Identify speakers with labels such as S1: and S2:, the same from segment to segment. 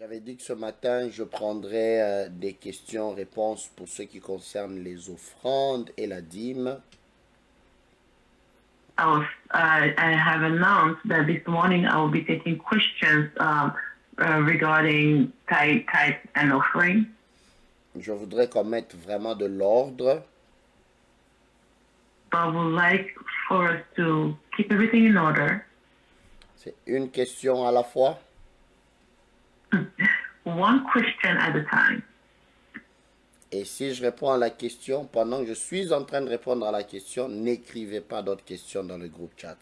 S1: J'avais dit que ce matin, je prendrais des questions-réponses pour ce qui concerne les offrandes et la dîme.
S2: I have announced that this morning I will be taking questions regarding tithe and offering.
S1: Je voudrais qu'on mette vraiment de l'ordre.
S2: But I would like for us to keep everything in order.
S1: C'est une question à la fois.
S2: One question at a time.
S1: Et si je réponds à la question, pendant que je suis en train de répondre à la question, n'écrivez pas d'autres questions dans le groupe chat.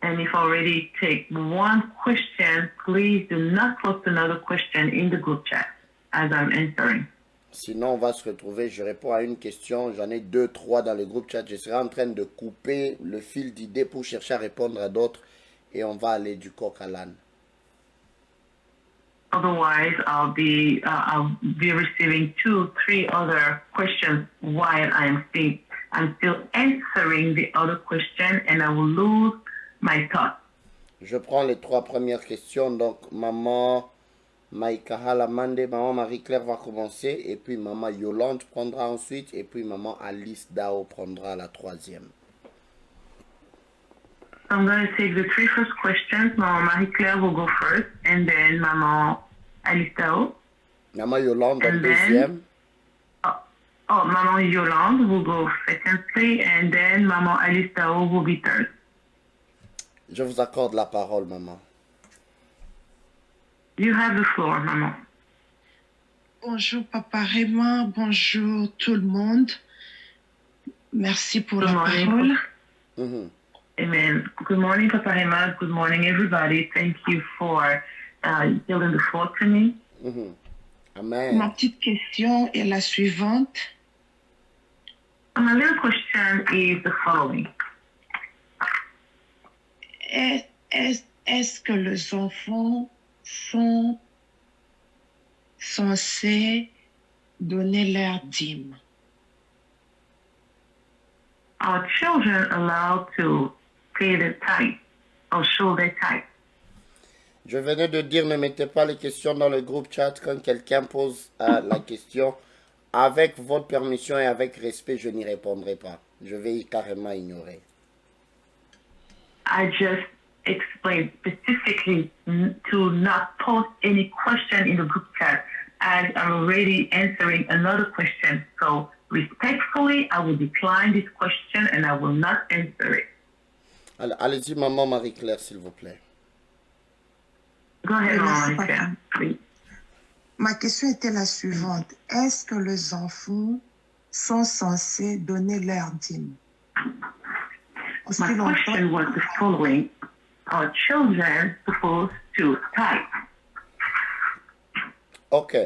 S2: And if I already take one question, please do not post another question in the group chat as I'm answering.
S1: Sinon, on va se retrouver, je réponds à une question, j'en ai 2, 3 dans le groupe chat. Je serai en train de couper le fil d'idées pour chercher à répondre à d'autres et on va aller du coq à l'âne.
S2: Otherwise, I'll be receiving 2, 3 other questions while I'm still answering the other question, and I will lose my thought.
S1: Je prends les 3 premières questions. Donc, maman Maïkaha Lamande, maman Marie-Claire va commencer. Et puis, maman Yolande prendra ensuite. Et puis, maman Alice Dao prendra la troisième.
S2: I'm going to take the 3 first questions. Maman Marie-Claire will go first, and then Maman Alice Dao.
S1: Maman Yolande en deuxième.
S2: Maman Yolande will go secondly, and then Maman Alice Dao will be third.
S1: Je vous accorde la parole, maman.
S2: You have the floor, maman.
S3: Bonjour, Papa Raymond. Bonjour, tout le monde. Merci pour la parole.
S2: Amen. Good morning, Papa Raymond. Good morning, everybody. Thank you for yielding the floor to me.
S1: Amen.
S3: Ma petite question est la suivante.
S2: My little question is the following.
S3: Est-ce que les enfants sont censés donner leur dîme?
S2: Are children allowed to pay the tithe or show their tithe?
S1: Je venais de dire, ne mettez pas les questions dans le groupe chat. Quand quelqu'un pose la question, avec votre permission et avec respect, je n'y répondrai pas. Je vais carrément ignorer.
S2: I just explained specifically to not post any question in the group chat as I'm already answering another question. So respectfully, I will decline this question and I will not answer it.
S1: Allez-y, maman Marie-Claire, s'il vous plaît.
S2: Go ahead, Maman Marie-Claire, please.
S3: Ma question était la suivante. Est-ce que les enfants sont censés donner leur dîme?
S2: My question was the following. Are children supposed to tithe?
S1: Ok.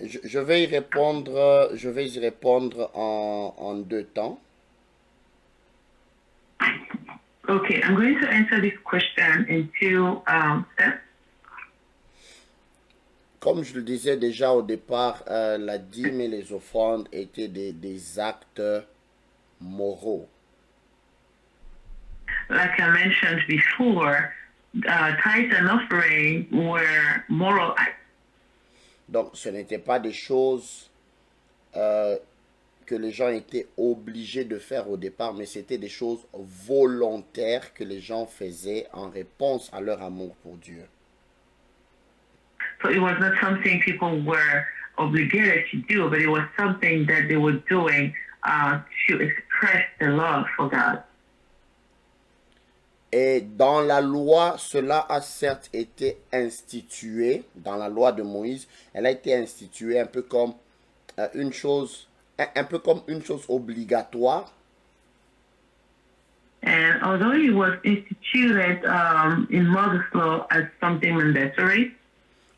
S1: Je vais y répondre en 2 temps.
S2: Okay, I'm going to answer this question in 2 steps.
S1: Comme je le disais déjà au départ, la dîme et les offrandes étaient des actes moraux.
S2: Like I mentioned before, tithe and offering were moral acts.
S1: Donc, ce n'était pas des choses que les gens étaient obligés de faire au départ, mais c'était des choses volontaires que les gens faisaient en réponse à leur amour pour Dieu.
S2: So it was not something people were obligated to do, but it was something that they were doing to express their love for God.
S1: Et dans la loi, cela a certes été institué, dans la loi de Moïse, elle a été instituée un peu comme une chose obligatoire.
S2: And although it was instituted in Moses' law as something mandatory,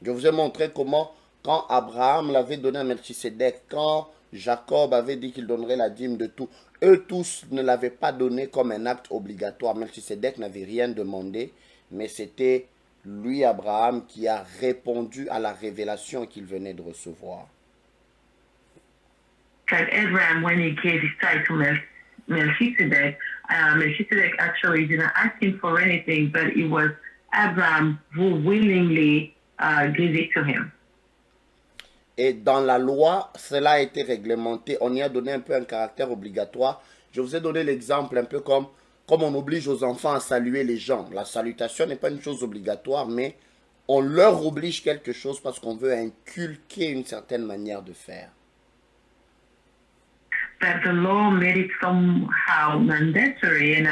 S1: je vous ai montré comment, quand Abraham l'avait donné à Melchisédek, quand Jacob avait dit qu'il donnerait la dîme de tout, eux tous ne l'avaient pas donné comme un acte obligatoire. Melchisédek n'avait rien demandé, mais c'était lui, Abraham, qui a répondu à la révélation qu'il venait de recevoir.
S2: Like Abraham, when he gave his tithe to Melchizedek, actually didn't ask him for anything, but it was Abraham who willingly give it to him.
S1: Et dans la loi, cela a été réglementé. On y a donné un peu un caractère obligatoire. Je vous ai donné l'exemple un peu comme on oblige aux enfants à saluer les gens. La salutation n'est pas une chose obligatoire, mais on leur oblige quelque chose parce qu'on veut inculquer une certaine manière de faire.
S2: But the law made it somehow mandatory, and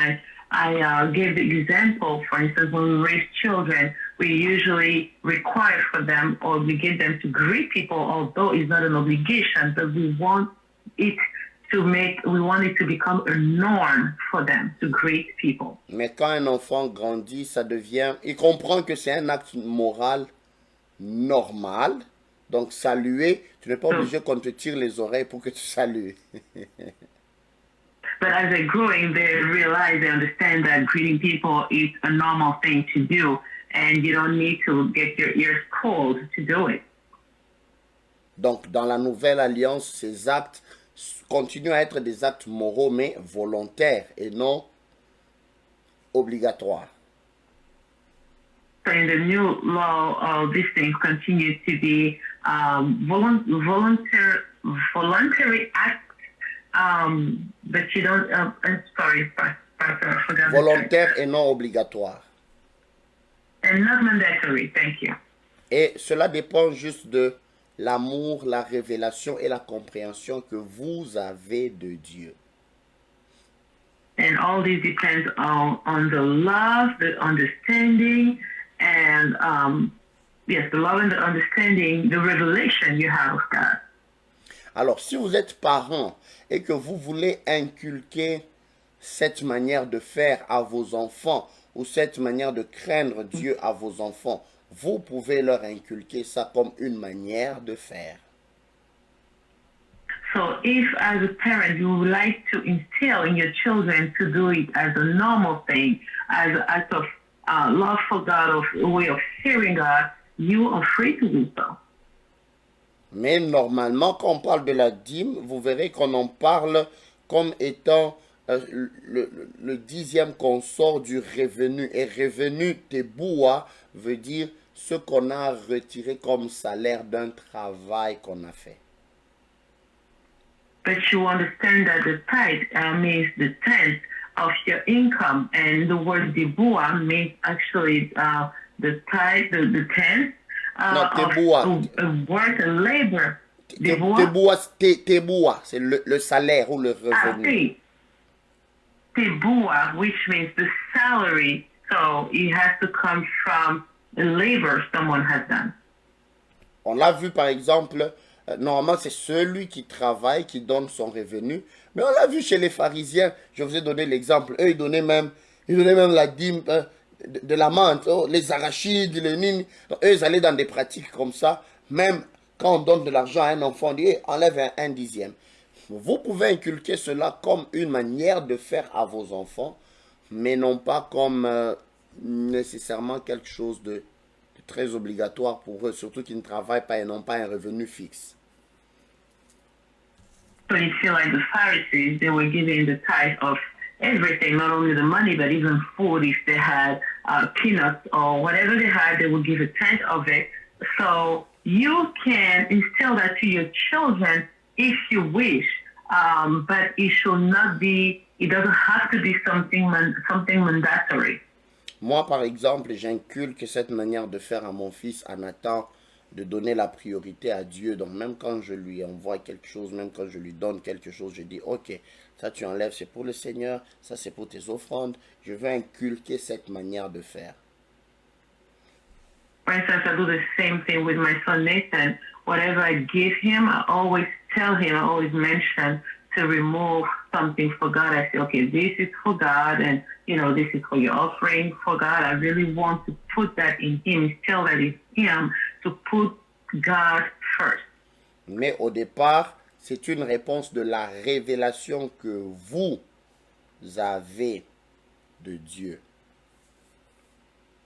S2: I gave the example. For instance, when we raise children, we usually require for them or we get them to greet people, although it's not an obligation, but we want it to become a norm for them to greet people.
S1: Mais quand un enfant grandit, ça devient, il comprend que c'est un acte moral normal. Donc saluer, tu n'es pas obligé qu'on te tire les oreilles pour que tu salues.
S2: But as they're growing, they realize, they understand that greeting people is a normal thing to do, and you don't need to get your ears pulled to do it.
S1: Donc, dans la nouvelle alliance, ces actes continuent à être des actes moraux, mais volontaires et non obligatoires.
S2: So in the new law, these things continue to be voluntary acts, but you don't. Sorry, Pastor, I forgot.
S1: Volontaires et non obligatoires.
S2: And not mandatory. Thank you.
S1: Et cela dépend juste de l'amour, la révélation et la compréhension que vous avez de Dieu.
S2: And all this depends on the love, the understanding, and yes, the love and the understanding, the revelation you have of God.
S1: Alors, si vous êtes parent et que vous voulez inculquer cette manière de faire à vos enfants ou cette manière de craindre Dieu à vos enfants, vous pouvez leur inculquer ça comme une manière de faire.
S2: So if as a parent you would like to instill in your children to do it as a normal thing, as an act of love for God, of a way of fearing God, you are free to do so.
S1: Mais normalement, quand on parle de la dîme, vous verrez qu'on en parle comme étant le dixième consort du revenu. Et revenu, teboua, veut dire ce qu'on a retiré comme salaire d'un travail qu'on a fait.
S2: But you understand that the tithe means the tenth of your income, and the word deboua means actually the tithe, the tenth of work and labor.
S1: Teboua, c'est le salaire ou le revenu.
S2: Teboua, which means the salary, so it has to come from the labor someone has done.
S1: On l'a vu par exemple. Normalement, c'est celui qui travaille qui donne son revenu. Mais on l'a vu chez les pharisiens. Je vous ai donné l'exemple. Eux, ils donnaient même la dîme de la menthe, les arachides, les nini. Donc, eux, ils allaient dans des pratiques comme ça. Même quand on donne de l'argent à un enfant, on dit, hey, enlève un dixième. Vous pouvez inculquer cela comme une manière de faire à vos enfants, mais non pas comme nécessairement quelque chose de très obligatoire pour eux, surtout qu'ils ne travaillent pas et n'ont pas un revenu fixe.
S2: So you feel like the Pharisees, they were giving the tithe of everything, not only the money, but even food. If they had peanuts or whatever they had, they would give a tenth of it. So you can instill that to your children if you wish, but it should not be, it doesn't have to be something mandatory.
S1: Moi, par exemple, j'inculque cette manière de faire à mon fils, à Nathan, de donner la priorité à Dieu. Donc, même quand je lui envoie quelque chose, même quand je lui donne quelque chose, je dis, ok, ça tu enlèves, c'est pour le Seigneur, ça c'est pour tes offrandes. Je veux inculquer cette manière de faire.
S2: For instance, I do the same thing with my son Nathan. Whatever I give him, I always tell him, I always mention to remove something for God. I say, okay, this is for God, and this is for your offering for God. I really want to put that in him, instill that in him, to put God first.
S1: Mais au départ, c'est une réponse de la révélation que vous avez de Dieu.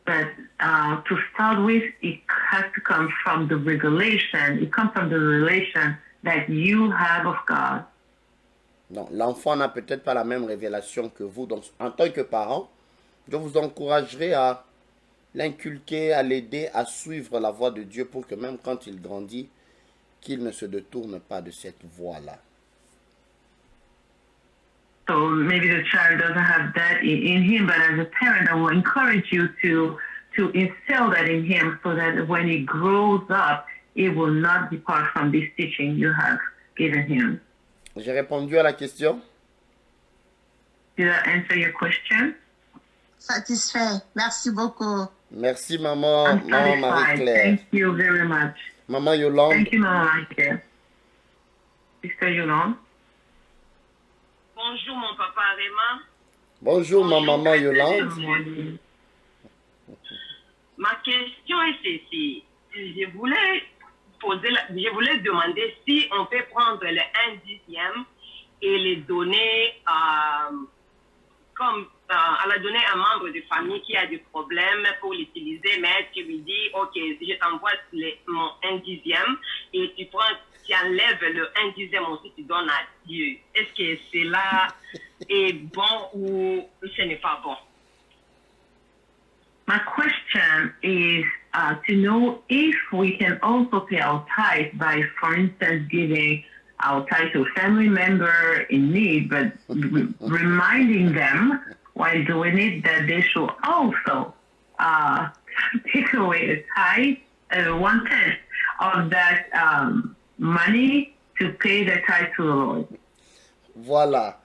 S2: But to start with, it has to come from the revelation. It comes from the revelation that you have of God.
S1: Non, l'enfant n'a peut-être pas la même révélation que vous. Donc, en tant que parent, je vous encouragerai à l'inculquer, à l'aider à suivre la voie de Dieu pour que même quand il grandit, qu'il ne se détourne pas de cette voie-là.
S2: So maybe the child doesn't have that in him, but as a parent, I will encourage you to instill that in him so that when he grows up, he will not depart from this teaching you have given him.
S1: J'ai répondu à la question?
S2: Did I answer your question?
S3: Satisfait. Merci beaucoup.
S1: Merci, maman,
S2: I'm
S1: maman
S2: satisfied.
S1: Marie-Claire.
S2: Thank you very much.
S1: Maman Yolande.
S2: Thank you, Mama Marie-Claire. Sister Yolande.
S4: Bonjour mon papa Raymond.
S1: Bonjour, ma maman
S2: Good
S1: Yolande.
S2: morning.
S4: Ma question est ceci. Je voulais demander si on peut prendre le 1/10 et les donner à la donner à un membre de famille qui a des problèmes pour l'utiliser, mais tu lui dis, ok, je t'envoie mon 1/10 et tu enlèves le 1/10 aussi, tu donnes à Dieu. Est-ce que cela est bon ou ce n'est pas bon?
S2: My question is to know if we can also pay our tithe by, for instance, giving our tithe to a family member in need, but reminding them while doing it that they should also take away a tithe, 1/10 of that money to pay the tithe to the Lord.
S1: Voilà.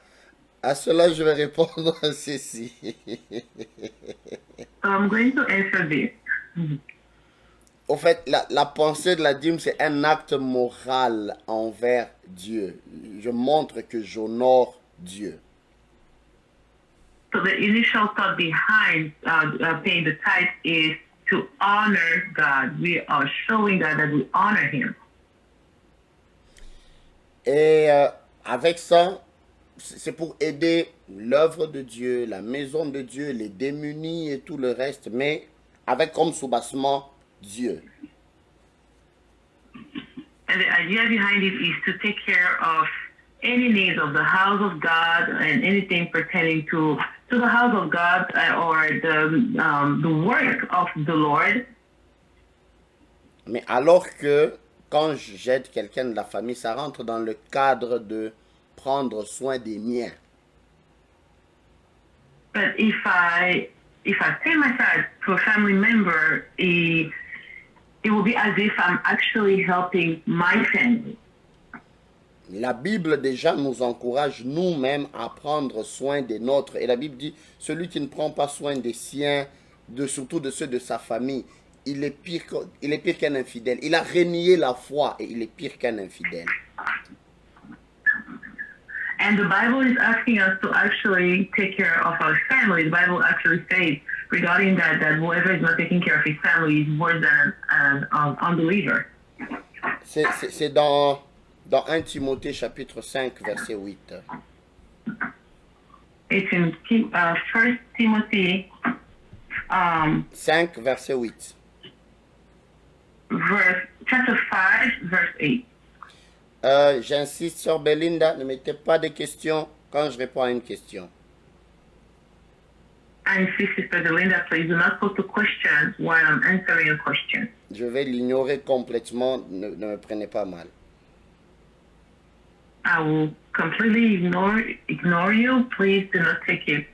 S1: À cela, je vais répondre ceci.
S2: So I'm going to answer this.
S1: Au fait, la pensée de la dîme, c'est un acte moral envers Dieu. Je montre que j'honore Dieu.
S2: So the initial thought behind paying the tithe is to honor God. We are showing God that we honor Him.
S1: Et avec ça, c'est pour aider l'œuvre de Dieu, la maison de Dieu, les démunis et tout le reste, mais avec comme soubassement Dieu.
S2: And the idea behind it is to take care of any needs of the house of God and anything pertaining to the house of God or the work of the Lord.
S1: Mais alors que quand j'aide quelqu'un de la famille, ça rentre dans le cadre de prendre soin des miens.
S2: But if I pay my tithe to a family member, it will be as if I'm actually helping my family.
S1: La Bible déjà nous encourage nous-mêmes à prendre soin des nôtres. Et la Bible dit, celui qui ne prend pas soin des siens, surtout de ceux de sa famille, il est pire qu'un infidèle. Il a renié la foi et il est pire qu'un infidèle.
S2: And the Bible is asking us to actually take care of our family. The Bible actually says regarding that whoever is not taking care of his family is worse than an unbeliever.
S1: C'est dans 1 Timothée chapitre 5 verset 8.
S2: It's in 1 Timothy
S1: 5 verset 8.
S2: chapter 5, verse 8.
S1: J'insiste sur Belinda, ne mettez pas de questions quand je réponds à une question.
S2: I insist, Sister Belinda, please do not put the questions while I'm answering a question.
S1: Je vais l'ignorer complètement, ne me prenez pas mal.
S2: I will completely ignore you. Please do not take it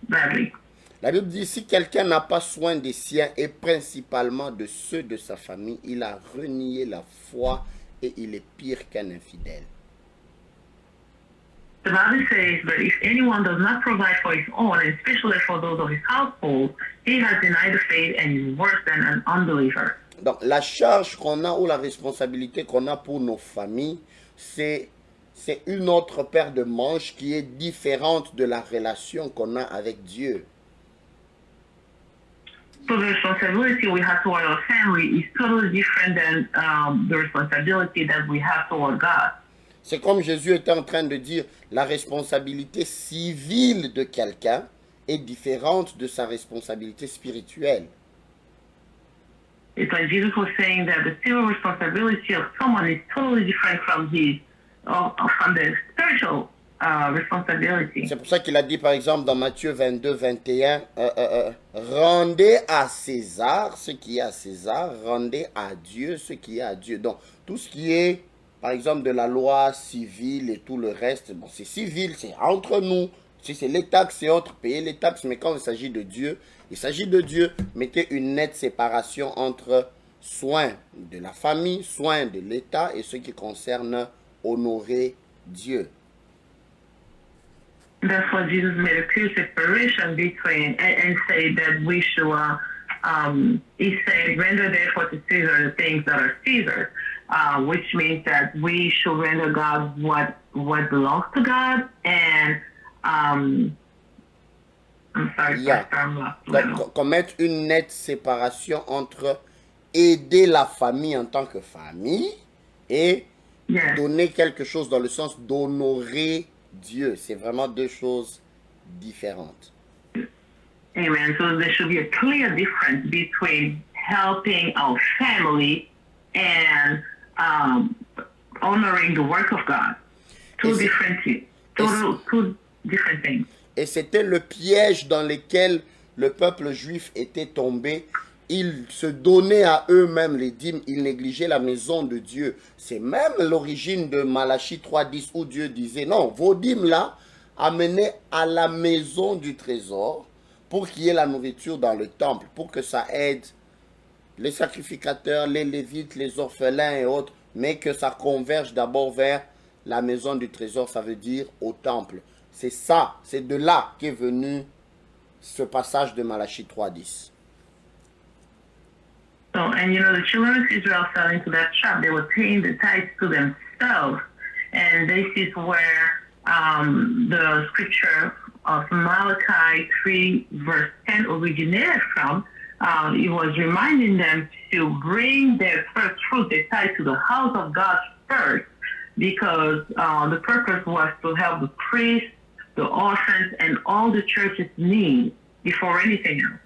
S2: badly.
S1: La Bible dit, si quelqu'un n'a pas soin des siens et principalement de ceux de sa famille, il a renié la foi et il est pire qu'un infidèle.
S2: The Bible says, but if anyone does not provide for his own, and especially for those of his household, he has denied the faith and is worse than an unbeliever.
S1: Donc la charge qu'on a ou la responsabilité qu'on a pour nos familles, c'est une autre paire de manches qui est différente de la relation qu'on a avec Dieu.
S2: So the responsibility we have toward our family is totally different than the responsibility that we have toward God.
S1: C'est comme Jésus était en train de dire, la responsabilité civile de quelqu'un est différente de sa responsabilité spirituelle.
S2: It's like Jesus was saying that the civil responsibility of someone is totally different from the spiritual responsibility.
S1: C'est pour ça qu'il a dit, par exemple, dans Matthieu 22, 21, rendez à César ce qui est à César, rendez à Dieu ce qui est à Dieu. Donc, tout ce qui est, par exemple, de la loi civile et tout le reste, bon, c'est civil, c'est entre nous. Si c'est les taxes, c'est autre, payer les taxes. Mais quand il s'agit de Dieu, il s'agit de Dieu. Mettez une nette séparation entre soins de la famille, soins de l'État et ce qui concerne honorer Dieu.
S2: That's why Jesus made a clear separation between and said that we should. He said, "Render therefore to Caesar the things that are Caesar," which means that we should render God what belongs to God, and I'm sorry,
S1: Yeah.
S2: Pastor, I'm lost.
S1: Donc, qu'on mette une nette séparation entre aider la famille en tant que famille et
S2: Yes.
S1: donner quelque chose dans le sens d'honorer Dieu. C'est vraiment deux choses différentes.
S2: Amen. So there should be a clear difference between helping our family and honoring the work of God. Two different things.
S1: Et c'était le piège dans lequel le peuple juif était tombé. Ils se donnaient à eux-mêmes les dîmes, ils négligeaient la maison de Dieu. C'est même l'origine de Malachie 3.10 où Dieu disait, non, vos dîmes là, amenez à la maison du trésor pour qu'il y ait la nourriture dans le temple, pour que ça aide les sacrificateurs, les lévites, les orphelins et autres, mais que ça converge d'abord vers la maison du trésor, ça veut dire au temple. C'est ça, c'est de là qu'est venu ce passage de Malachie 3.10.
S2: So, and you know, the children of Israel fell into that trap. They were paying the tithes to themselves. And this is where the scripture of Malachi 3, verse 10 originated from. It was reminding them to bring their first fruit, their tithe, to the house of God first, because the purpose was to help the priests, the orphans, and all the church's needs before anything else.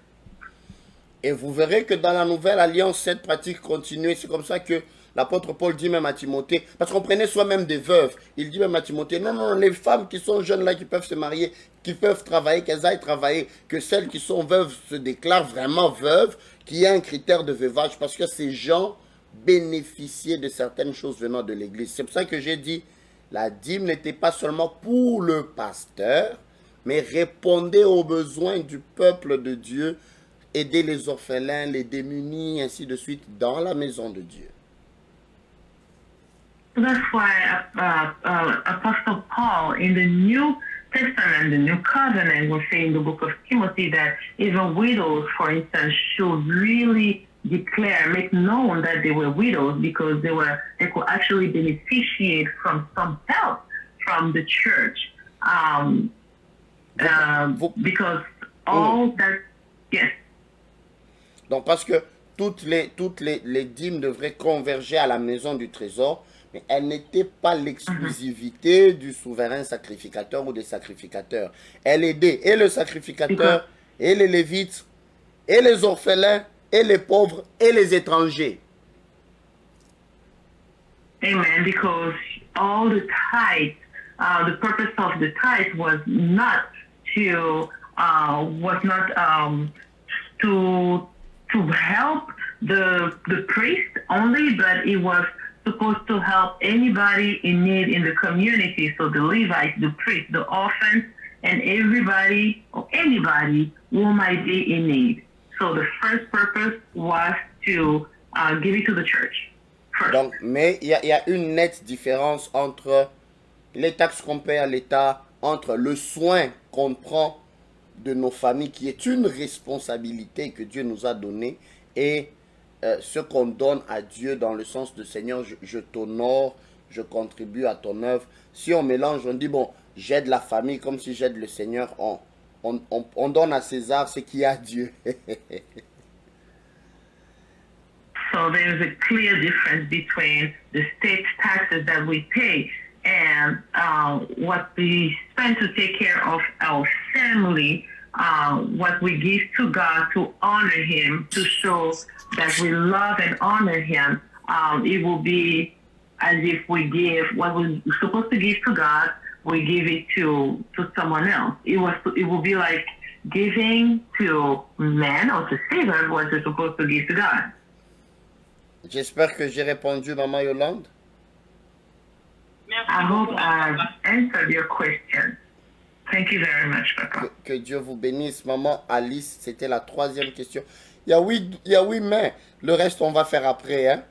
S1: Et vous verrez que dans la Nouvelle Alliance, cette pratique continue. C'est comme ça que l'apôtre Paul dit même à Timothée, parce qu'on prenait soi-même des veuves. Il dit même à Timothée, non, non, les femmes qui sont jeunes là, qui peuvent se marier, qui peuvent travailler, qu'elles aillent travailler, que celles qui sont veuves se déclarent vraiment veuves, qu'il y ait un critère de veuvage, parce que ces gens bénéficiaient de certaines choses venant de l'Église. C'est pour ça que j'ai dit, la dîme n'était pas seulement pour le pasteur, mais répondait aux besoins du peuple de Dieu, aider les orphelins, les démunis, ainsi de suite, dans la maison de Dieu.
S2: That's why Apostle Paul in the New Testament, the New Covenant, will say in the book of Timothy that even widows, for instance, should really declare, make known that they were widows, because they could actually beneficiate from some help from the church. Because all that, yes.
S1: Donc, parce que toutes les dîmes devraient converger à la maison du trésor, mais elles n'étaient pas l'exclusivité du souverain sacrificateur ou des sacrificateurs. Elle aidait et le sacrificateur, et les lévites, et les orphelins, et les pauvres, et les étrangers.
S2: Amen, because all the tithes, the purpose of the tithe was not to help the priest only, but it was supposed to help anybody in need in the community. So the Levites, the priests, the orphans, and everybody or anybody who might be in need. So the first purpose was to give it to the church first.
S1: Donc, mais il y a une nette différence entre les taxes qu'on paie à l'État, entre le soin qu'on prend de nos familles, qui est une responsabilité que Dieu nous a donnée, et ce qu'on donne à Dieu dans le sens de Seigneur, je t'honore, je contribue à ton œuvre. Si on mélange, on dit, bon, j'aide la famille comme si j'aide le Seigneur, on donne à César ce qui est à Dieu.
S2: So there's a clear difference between the state taxes that we pay and what we spend to take care of our family, what we give to God to honor Him, to show that we love and honor Him. It will be as if we give what we're supposed to give to God, we give it to someone else. It would be like giving to man or to Caesar what you're supposed to give to God.
S1: J'espère que j'ai répondu, Maman Yolande.
S4: Merci
S2: I hope
S4: beaucoup.
S2: I've answered your question. Thank you very much, Papa.
S1: Que Dieu vous bénisse. Maman Alice, c'était la 3e question. Il y a oui, mais le reste, on va faire après. Hein?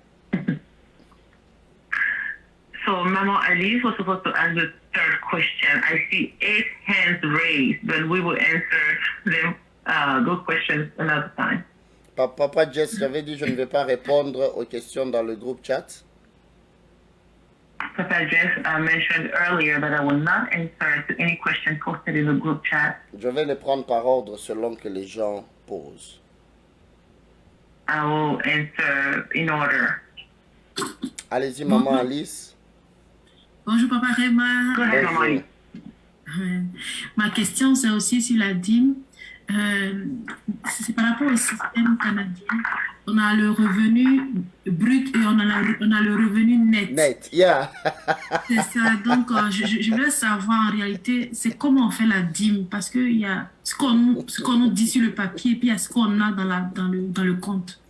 S2: So Mama Alice was supposed to ask the 3rd question. I see 8 hands raised, but we will answer them those questions another time.
S1: Papa Jess, j'avais dit je ne vais pas répondre aux questions dans le groupe chat.
S2: Papa Jess mentioned earlier that I will not answer to any question posted in the group chat.
S1: Je vais les prendre par ordre selon que les gens posent.
S2: I will answer in order.
S1: Allez-y, Maman Alice.
S5: Bonjour Papa Réma.
S2: Go ahead, Mama
S1: Bonjour.
S2: Alice.
S5: Ma question c'est aussi sur la dîme. C'est par rapport au système canadien. On a le revenu brut et on a le revenu net.
S1: Net, yeah.
S5: C'est ça. Donc, je veux savoir en réalité, c'est comment on fait la dîme. Parce qu'il y a ce qu'on nous dit sur le papier et puis il y a ce qu'on a dans le compte.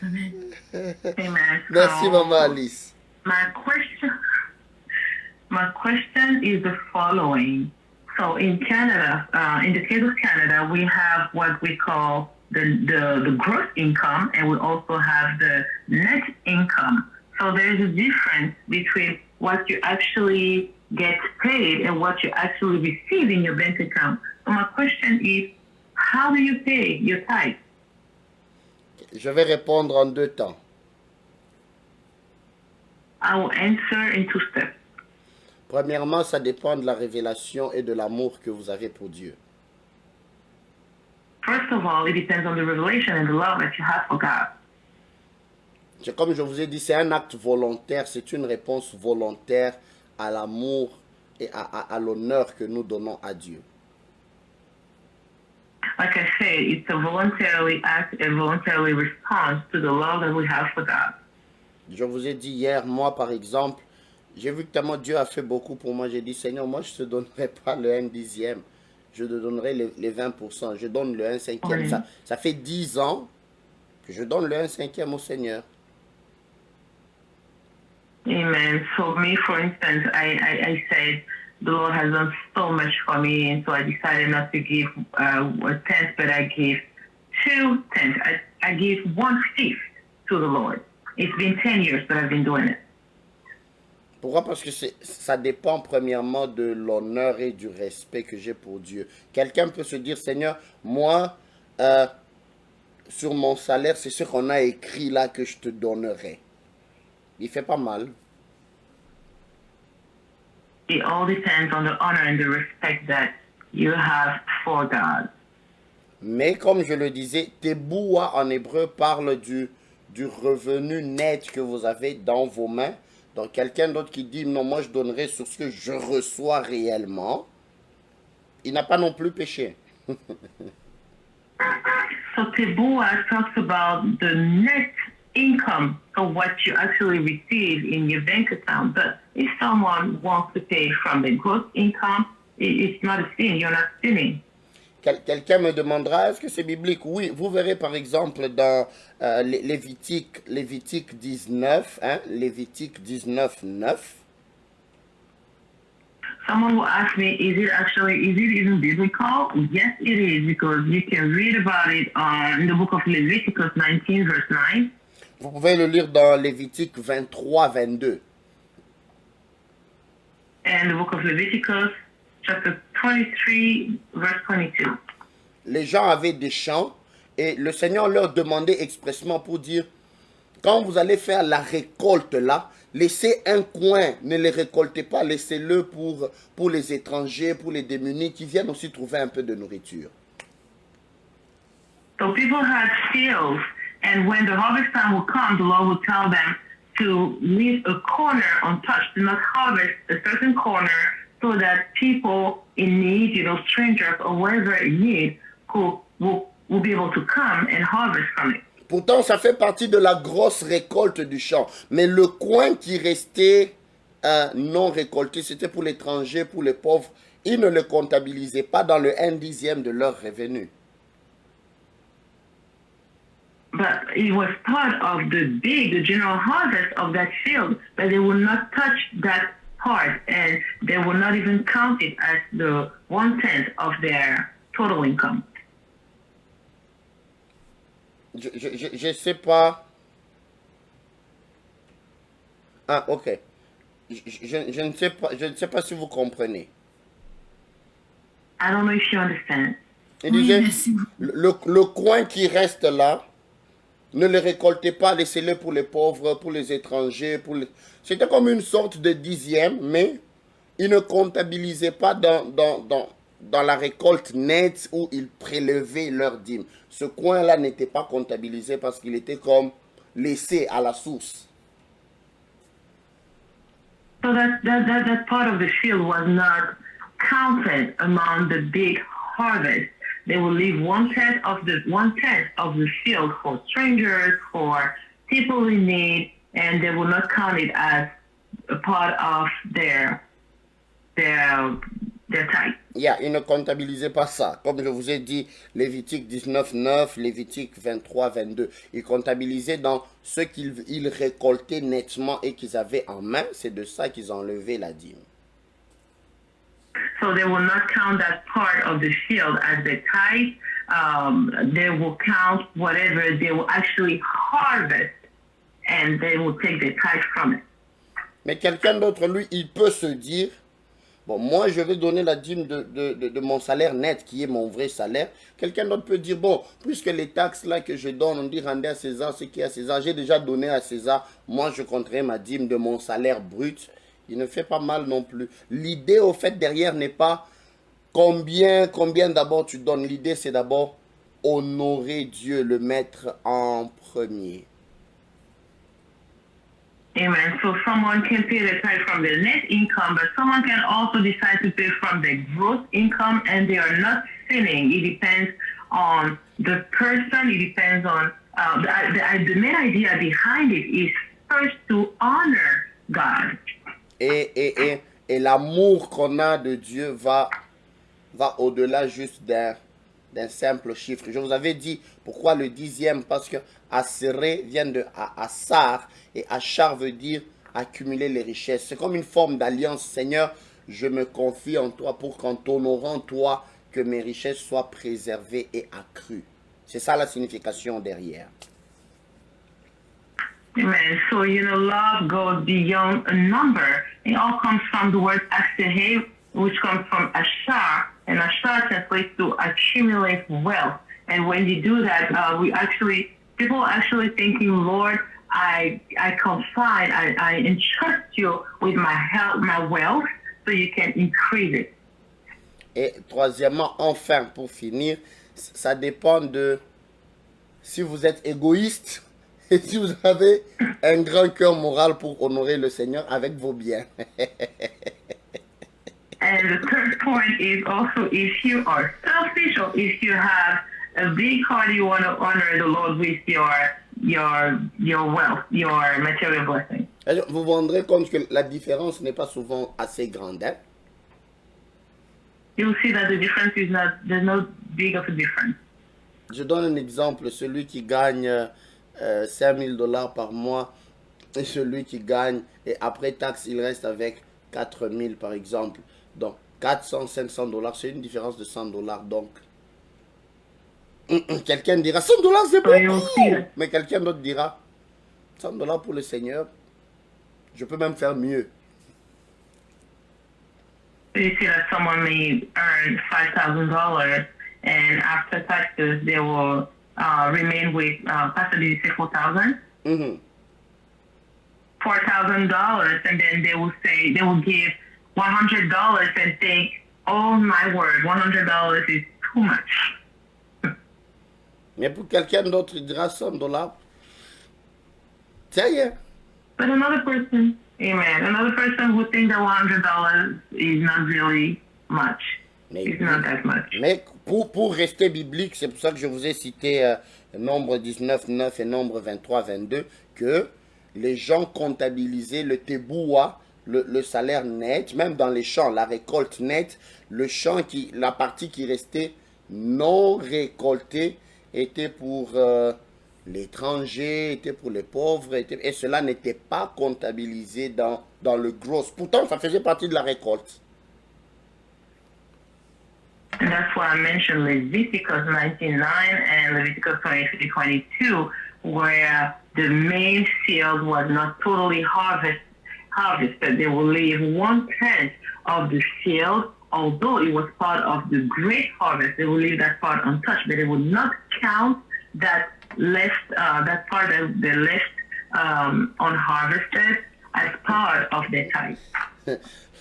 S5: Amen.
S2: Amen.
S1: Merci,
S2: So,
S1: Maman Alice.
S2: My question is the following. So in Canada, in the case of Canada, we have what we call the gross income, and we also have the net income. So there's a difference between what you actually get paid and what you actually receive in your bank account. So my question is, how do you pay your tithe?
S1: Je vais répondre en 2 temps.
S2: I will answer in 2 steps.
S1: Premièrement, ça dépend de la révélation et de l'amour que vous avez pour Dieu.
S2: First of all, it depends on the revelation and the love that you have for God.
S1: Comme je vous ai dit, c'est un acte volontaire, c'est une réponse volontaire à l'amour et à l'honneur que nous donnons à Dieu.
S2: Like I said, it's a voluntarily act and voluntarily response to the love that we have for God.
S1: Je vous ai dit hier, moi par exemple, j'ai vu que tellement Dieu a fait beaucoup pour moi. J'ai dit, Seigneur, moi je ne te donnerai pas le 1/10. Je te donnerai les 20%. Je donne le 1/5.
S2: Oui.
S1: Ça fait 10 ans que je donne le 1/5 au Seigneur.
S2: Amen. So me, for instance, I said the Lord has done so much for me, and so I decided not to give a 10th, but I gave 2 tenths. I gave 1/5 to the Lord. It's been 10 years that I've been doing it.
S1: Pourquoi? Parce que ça dépend premièrement de l'honneur et du respect que j'ai pour Dieu. Quelqu'un peut se dire, Seigneur, moi, sur mon salaire, c'est ce qu'on a écrit là que je te donnerai. Il fait pas mal.
S2: It all depends on the honor and the respect that you have for God.
S1: Mais comme je le disais, Teboua en hébreu parle du revenu net que vous avez dans vos mains. Donc quelqu'un d'autre qui dit, non, moi je donnerai sur ce que je reçois réellement, il n'a pas non plus péché.
S2: So Tebuah talks about the net income of what you actually receive in your bank account. But if someone wants to pay from the gross income, it's not a sin. You're not sinning.
S1: Quelqu'un me demandera, est-ce que c'est biblique? Oui, vous verrez par exemple dans Lévitique 19, hein, Lévitique 19, 9.
S2: Someone will ask me, is it even biblical? Yes, it is, because you can read about it in the book of Leviticus 19, verse 9.
S1: Vous pouvez le lire dans Lévitique 23, 22.
S2: And the book of Leviticus, chapter 23, verse 22.
S1: Les gens avaient des champs et le Seigneur leur demandait expressément pour dire, quand vous allez faire la récolte là, laissez un coin, ne les récoltez pas, laissez-le pour les étrangers, pour les démunis qui viennent aussi trouver un peu de nourriture.
S2: So people had fields, and when the harvest time would come, the Lord would tell them to leave a corner untouched, do not harvest a certain corner, so that people in need, strangers or whoever in need, will be able to come and harvest from it.
S1: Pourtant, ça fait partie de la grosse récolte du champ. Mais le coin qui restait non récolté, c'était pour l'étranger, pour les pauvres. Ils ne le comptabilisaient pas dans le 1/10 de leur revenu.
S2: But it was part of the general harvest of that field, but they would not touch that part, and they would not even count it as the 1/10 of their total income.
S1: Je sais pas. Ah, ok. Je ne sais pas si vous comprenez.
S2: I don't know if you understand.
S1: Il
S5: Oui,
S1: disait,
S5: merci.
S1: le coin qui reste là, ne le récoltez pas, laissez-le pour les pauvres, pour les étrangers. C'était comme une sorte de 10e, mais ils ne comptabilisaient pas dans la récolte nette où ils prélevaient leur dîme. Ce coin-là n'était pas comptabilisé parce qu'il était comme laissé à la source.
S2: So that part of the field was not counted among the big harvest. They will leave 1/10 of the field for strangers, for people in need, and they will not count it as a part of their tithe.
S1: Yeah, ils ne comptabilisaient pas ça. Comme je vous ai dit, Lévitique 19:9, Lévitique 23:22. Ils comptabilisaient dans ce qu'ils récoltaient nettement et qu'ils avaient en main. C'est de ça qu'ils enlevaient la dîme.
S2: So they will not count that part of the field as the tithe. They will count whatever they will actually harvest, and they will take the tithe from it.
S1: Mais quelqu'un d'autre, lui, il peut se dire, bon, moi, je vais donner la dîme de mon salaire net, qui est mon vrai salaire. Quelqu'un d'autre peut dire, bon, puisque les taxes là que je donne, on dit rendez à César ce qui est à César, j'ai déjà donné à César, moi, je compterai ma dîme de mon salaire brut. Il ne fait pas mal non plus. L'idée, au fait, derrière n'est pas combien d'abord tu donnes. L'idée, c'est d'abord honorer Dieu, le mettre en premier.
S2: Amen. So someone can pay the tithe from their net income, but someone can also decide to pay from their gross income, and they are not sinning. It depends on the person. It depends on the main idea behind it is first to honor God.
S1: Et l'amour qu'on a de Dieu va au-delà juste d'un simple chiffre. Je vous avais dit pourquoi le 10e, parce que Asseré vient de Assar, et Achar veut dire accumuler les richesses. C'est comme une forme d'alliance. Seigneur, je me confie en toi pour qu'en t'honorant toi, que mes richesses soient préservées et accrues. C'est ça la signification derrière.
S2: Amen. So, love goes beyond a number. It all comes from the word Asherah, which comes from Ashar, and Ashar translates to accumulate wealth. And when you do that, people are actually thinking, Lord, I confide, I entrust you with my health, my wealth, so you can increase it.
S1: Et troisièmement, enfin, pour finir, ça dépend de si vous êtes égoïste et si vous avez un grand cœur moral pour honorer le Seigneur avec vos biens.
S2: And the third point is also if you are selfish or if you have a big heart, you want to honor the Lord with your wealth, your material blessing.
S1: Vous vous rendrez compte que la différence n'est pas souvent assez grande. Hein?
S2: You'll see that the difference is there's no big of a difference.
S1: Je donne un exemple, celui qui gagne 5 000 $ par mois et celui qui gagne, et après taxe, il reste avec 4 000 par exemple. Donc 400, 500 $, c'est une différence de 100 $. Donc quelqu'un dira 100 $ c'est beaucoup, mais quelqu'un d'autre dira 100 $ pour le Seigneur, je peux même faire mieux.
S2: You see that someone may earn $5,000, and after taxes, they will remain with, Pastor, did you say 4,000?
S1: Mm-hmm.
S2: $4,000, and then they will give $100 and think, oh my word, $100 is too much.
S1: Mais pour quelqu'un d'autre, il dira 100 $. C'est rien.
S2: But another person, amen, another person would think that $100 is not really much. It's not that much.
S1: Mais pour rester biblique, c'est pour ça que je vous ai cité Nombre 19:9 et Nombre 23:22, que les gens comptabilisaient le teboua le salaire net, même dans les champs, la récolte nette, la partie qui restait non récoltée était pour l'étranger, était pour les pauvres, et cela n'était pas comptabilisé dans le gros. Pourtant, ça faisait partie de la récolte.
S2: And that's why I mentioned Leviticus 19:9 and Leviticus 23:22, where the main field was not totally harvested. They will leave 1/10 of the field, although it was part of the great harvest. They will leave that part untouched, but they will not count that that part that they left unharvested as part of their tithe.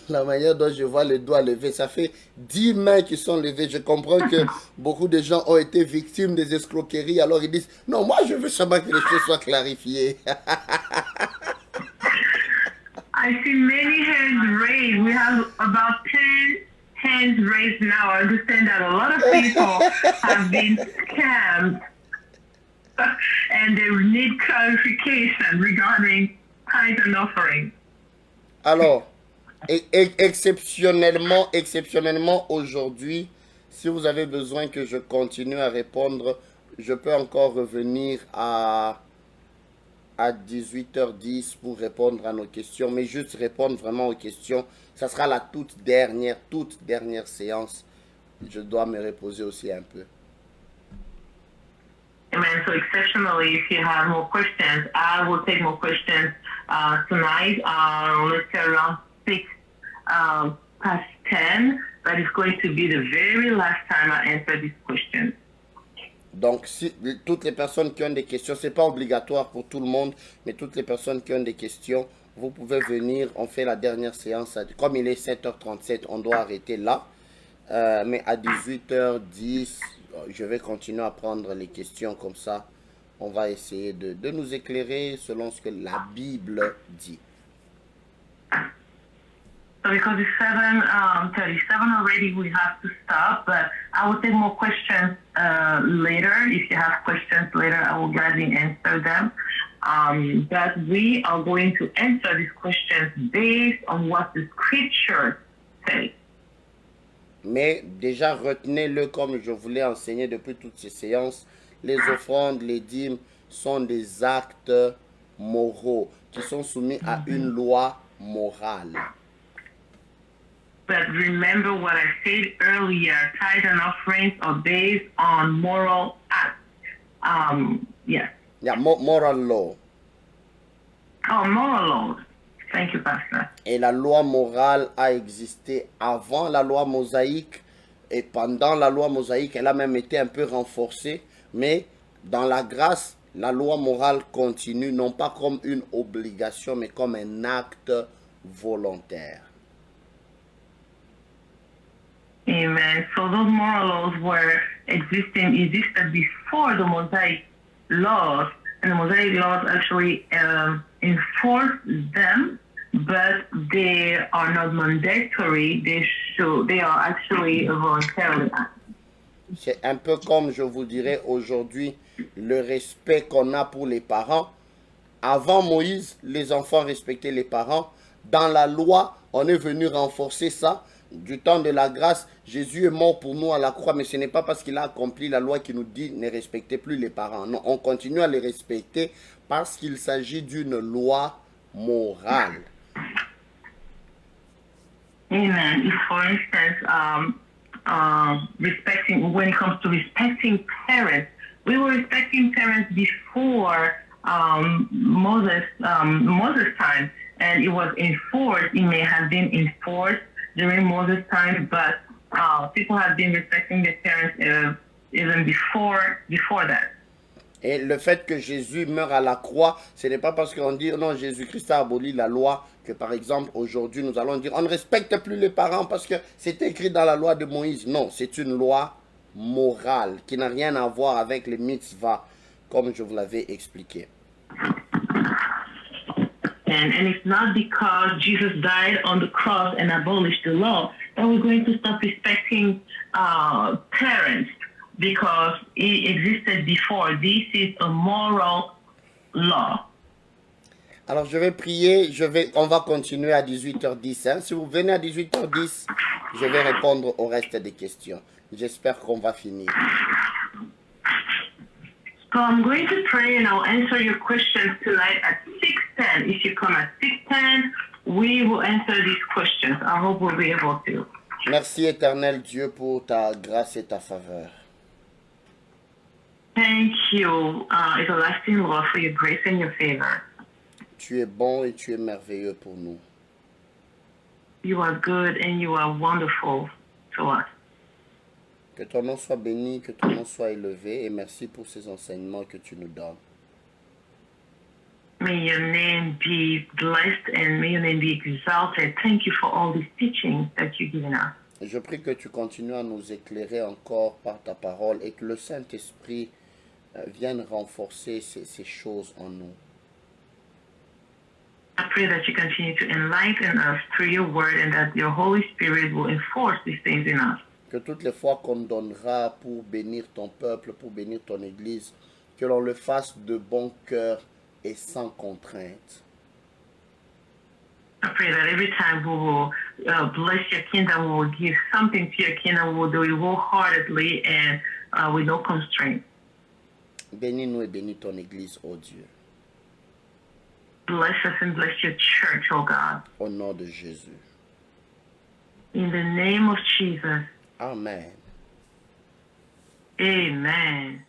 S1: La manière dont je vois les doigts levés, ça fait 10 mains qui sont levées. Je comprends que beaucoup de gens ont été victimes des escroqueries, alors ils disent, non, moi je veux seulement que les choses soient clarifiées.
S2: I see many hands raised. We have about 10 hands raised now. I understand that a lot of people have been scammed and they need clarification regarding tithe and offering.
S1: Alors, exceptionnellement aujourd'hui, si vous avez besoin que je continue à répondre, je peux encore revenir à 18h10 pour répondre à nos questions, mais juste répondre vraiment aux questions. Ça sera la toute dernière séance. Je dois me reposer aussi un peu.
S2: Amen. So exceptionally, if you have more questions, I will take more questions tonight. Let's say around 6 past 10. That is going to be the very last time I answer this question.
S1: Donc, si toutes les personnes qui ont des questions, c'est pas obligatoire pour tout le monde, mais toutes les personnes qui ont des questions, vous pouvez venir. On fait la dernière séance. Comme il est 7h37, on doit arrêter là. Mais à 18h10, je vais continuer à prendre les questions comme ça. On va essayer de nous éclairer selon ce que la Bible dit.
S2: So because it's 7:37 already, we have to stop. But I will take more questions later. If you have questions later, I will gladly answer them. But we are going to answer these questions based on what the scriptures say.
S1: Mais déjà, retenez-le comme je vous l'ai enseigné depuis toutes ces séances. Les offrandes, les dîmes sont des actes moraux qui sont soumis à une loi morale.
S2: But remember what I said earlier, tithe and offerings are based on moral acts. Yes.
S1: Yeah, moral law.
S2: Oh, moral laws. Thank you, Pastor.
S1: Et la loi morale a existé avant la loi mosaïque et pendant la loi mosaïque, elle a même été un peu renforcée. Mais dans la grâce, la loi morale continue, non pas comme une obligation, mais comme un acte volontaire.
S2: Amen. So those moral laws were existed before the Mosaic laws, and the Mosaic laws actually enforce them, but they are not mandatory. They are actually voluntary.
S1: C'est un peu comme je vous dirais aujourd'hui le respect qu'on a pour les parents. Avant Moïse, les enfants respectaient les parents. Dans la loi, on est venu renforcer ça. Du temps de la grâce, Jésus est mort pour nous à la croix, mais ce n'est pas parce qu'il a accompli la loi qui nous dit ne respectez plus les parents. Non, on continue à les respecter parce qu'il s'agit d'une loi morale.
S2: Amen. If, for instance, when it comes to respecting parents, we were respecting parents before Moses' time, and it was enforced. It may have been enforced during Moses' time, but people have been respecting their parents even before that.
S1: Et le fait que Jésus meure à la croix, ce n'est pas parce qu'on dit non, Jésus-Christ a aboli la loi que par exemple aujourd'hui nous allons dire on ne respecte plus les parents parce que c'est écrit dans la loi de Moïse. Non, c'est une loi morale qui n'a rien à voir avec les mitzvahs comme je vous l'avais expliqué.
S2: And it's not because Jesus died on the cross and abolished the law that we're going to stop respecting parents because it existed before. This is a moral law.
S1: Alors, je vais prier. On va continuer à 18h10. Hein. Si vous venez à 18h10, je vais répondre au reste des questions. J'espère qu'on va finir.
S2: So I'm going to pray and I'll answer your questions tonight at 6:10. If you come at 6:10, we will answer these questions. I hope we'll be able to.
S1: Merci, éternel Dieu, pour ta grâce et ta faveur.
S2: Thank you, everlasting Lord, for your grace and your favor.
S1: Tu es bon et tu es merveilleux pour nous.
S2: You are good and you are wonderful to us.
S1: Que ton nom soit béni, que ton nom soit élevé et merci pour ces enseignements que tu nous donnes.
S2: May your name be blessed and may your name be exalted. Thank you for all these teachings that you've given us.
S1: Je prie que tu continues à nous éclairer encore par ta parole et que le Saint-Esprit vienne renforcer ces choses en nous.
S2: I pray that you continue to enlighten us through your word and that your Holy Spirit will enforce these things in us.
S1: Que toutes les fois qu'on donnera pour bénir ton peuple, pour bénir ton Église, que l'on le fasse de bon cœur et sans contrainte.
S2: I pray that every time we will bless your kingdom, we will give something to your kingdom, we will do it wholeheartedly and with no constraint.
S1: Bénis-nous et bénis ton Église, ô Dieu.
S2: Bless us and bless your church, oh God.
S1: Au nom de Jésus.
S2: In the name of Jesus.
S1: Amen.
S2: Amen.